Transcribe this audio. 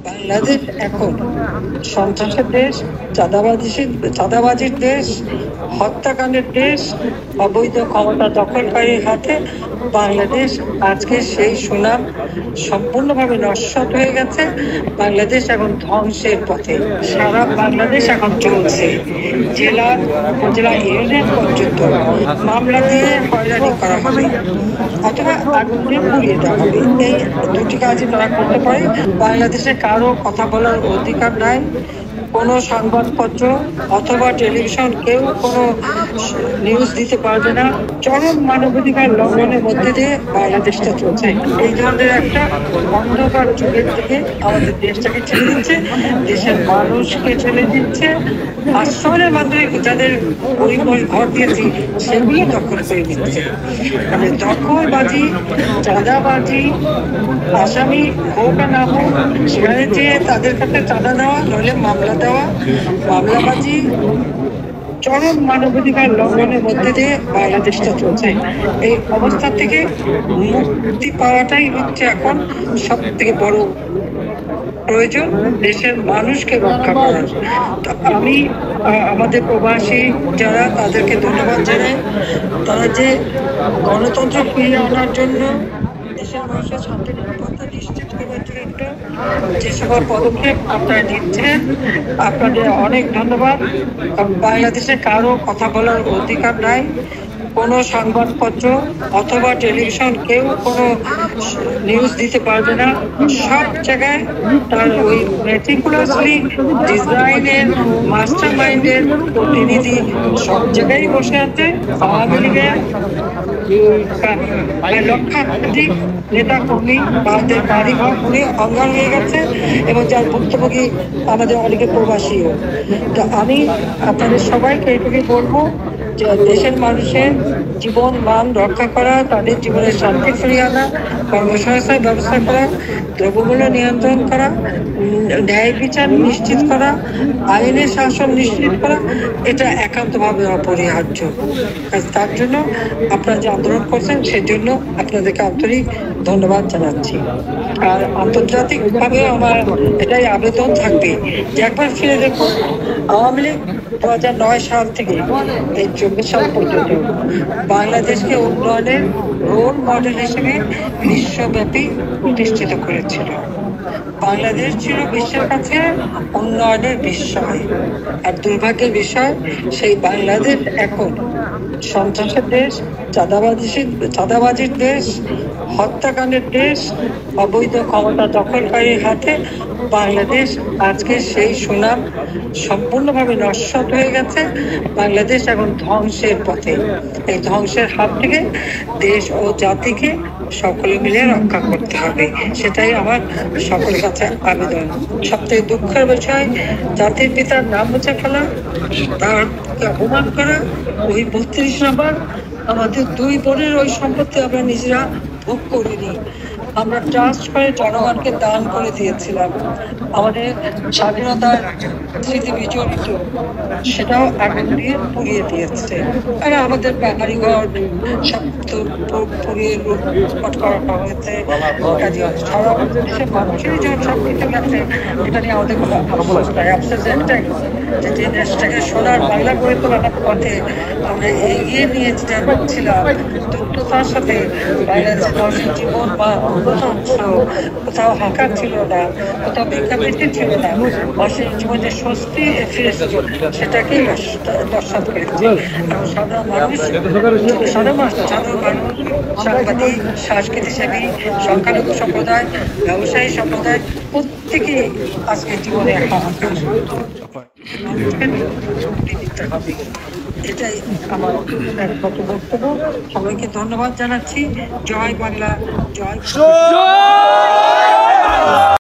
বাংলাদেশ এখন সন্ত্রাসের দেশ, চাঁদাবাজির দেশ, হত্যাকাণ্ডের দেশ, অবৈধ ক্ষমতা দখলকারীর হাতে বাংলাদেশ আজকে সেই সুনাম সম্পূর্ণভাবে নস্যাৎ হয়ে গেছে। বাংলাদেশ এখন ধ্বংসের পথে। সারা বাংলাদেশ এখন চলছে, জেলা উপজেলা ইউনিয়ন পর্যন্ত মামলা দিয়ে হয়রানি করা হবে অথবা আগুন দিয়ে পুড়িয়ে দেওয়া হবে। এই দুটি কাজই তারা করতে পারে। বাংলাদেশে কারো কথা বলার অধিকার নাই। কোনো সংবাদপত্র অথবা টেলিভিশন কেউ কোনো নিউজ দিতে পারবে না। চরম মানবাধিকার লঙ্ঘনের মধ্যে দিয়ে বাংলাদেশটা চলছে। এই ধরনের একটা অন্ধকার যুগের দিকে আমাদের দেশটাকে ছেড়ে দিচ্ছে, দেশের মানুষকে ছেড়ে দিচ্ছে। আশ্রয়ের মাধ্যমে যাদের পরিবার ঘর দিয়েছি সেগুলো দখল করে দিচ্ছে। মানে দখলবাজি, চাঁদাবাজি, আসামি হোক আর না হোক সেখানে যে তাদের কাছে চাঁদা দেওয়া, নইলে মামলা দেওয়া, মামলাবাজি, চরম মানবাধিকার লঙ্ঘনের মধ্যে দিয়ে বাংলাদেশটা চলছে। এই অবস্থা থেকে মুক্তি পাওয়াটাই হচ্ছে এখন সব থেকে বড় প্রয়োজন, দেশের মানুষকে রক্ষা করার। আমি আমাদের প্রবাসী যারা, তাদেরকে ধন্যবাদ জানাই। তারা যে গণতন্ত্র ফিরিয়ে আনার জন্য, দেশের মানুষের শান্তি নিরাপত্তা নিশ্চিত করার জন্য যে সকল পদক্ষেপ আপনারা নিচ্ছেন, আপনাদের অনেক ধন্যবাদ। বাংলাদেশে কারো কথা বলার অধিকার নাই। কোনো সংবাদপত্র অথবা টেলিভিশন কেউ কোনো নিউজ দিতে পারবে না। সব জায়গায় তার ওই মেটিকুলাসলি ডিজাইনের মাস্টার মাইন্ডের প্রতিনিধি সব জায়গায় বসে আছে। আওয়ামী লীগের লক্ষাধিক নেতা কর্মী তাদের বাড়িঘর পুড়ে অঙ্গার হয়ে গেছে এবং যার ভুক্তভোগী আমাদের অনেকে প্রবাসীও। তো আমি আপনাদের সবাইকে এটুকুই বলবো যে দেশের মানুষের জীবন মান রক্ষা করা, তাদের জীবনের শান্তি ফিরিয়ে আনা, কর্মসংস্থান ব্যবস্থা করা, দ্রব্যমূল্য নিয়ন্ত্রণ করা, ন্যায় বিচার নিশ্চিত করা, আইনের শাসন নিশ্চিত করা, এটা একান্তভাবে অপরিহার্য। তার জন্য আপনারা যে আন্দোলন করছেন সেজন্য আপনাদেরকে আন্তরিক ধন্যবাদ জানাচ্ছি। আর আন্তর্জাতিকভাবে আমার এটাই আবেদন থাকবে যে একবার ফিরে দেখুন, আওয়ামী লীগ 2009 সাল থেকে এই 24 সাল পর্যন্ত বাংলাদেশকে উন্নয়নের রোল মডেল হিসেবে বিশ্বব্যাপী প্রতিষ্ঠিত করেছিল। বাংলাদেশ ছিল বিশ্বের কাছে উন্নয়নের বিস্ময়। আর দুর্ভাগ্যের বিষয়, সেই বাংলাদেশ এখন সন্ত্রাসের দেশ, চাঁদাবাজির দেশ, হত্যাকাণ্ডের দেশ, অবৈধ ক্ষমতা দখলকারীর হাতে বাংলাদেশ আজকে সেই সুনাম সম্পূর্ণভাবে নস্যাৎ হয়ে গেছে। বাংলাদেশ এখন ধ্বংসের পথে। এই ধ্বংসের হাত থেকে দেশ ও জাতিকে সকলে মিলে রক্ষা করতে হবে, সেটাই আমার সকলের কাছে আবেদন। সবথেকে দুঃখের বিষয়, জাতির পিতার নাম মুছে ফেলা, তারকে অপমান করা। ওই 32 নম্বর আমাদের 2 বোনের ওই সম্পত্তি আমরা নিজেরা ভোগ করিনি, আমরা ট্রাস্ট করে জনগণকে দান করে দিয়েছিলাম। আমাদের স্বাধীনতার স্মৃতি বিজড়িত, সেটাও আগুন দিয়ে পুড়িয়ে দিয়েছে। আর আমাদের বাড়িঘর সব পুড়িয়ে লুটপাট করা হয়েছে। সারা দেশের মানুষেরই যখন সব কিছু গেছে, এটা নিয়ে আমাদের কোনো আফসোস নাই। আফসোস একটাই, যে দেশটাকে সোনার বাংলা করে তোলার পথে আমরা এগিয়ে নিয়ে যাচ্ছিলাম দ্রুততার সাথে। বাংলাদেশের মানুষের জীবন বা কোথাও হাঁকার ছিল না, কোথাও ভিক্ষাবৃত্তি ছিল না। মানুষের জীবনে স্বস্তি ফিরে এসেছিল, সেটাকেই নস্যাৎ করেছে। সাধারণ মানুষ, সাংবাদিক, সংস্কৃতিসেবী, সংখ্যালঘু সম্প্রদায়, ব্যবসায়ী সম্প্রদায়, প্রত্যেকেই আজকে জীবনে হাহাকার। এটাই আমার বক্তব্য। সবাইকে ধন্যবাদ জানাচ্ছি। জয় বাংলা, জয়।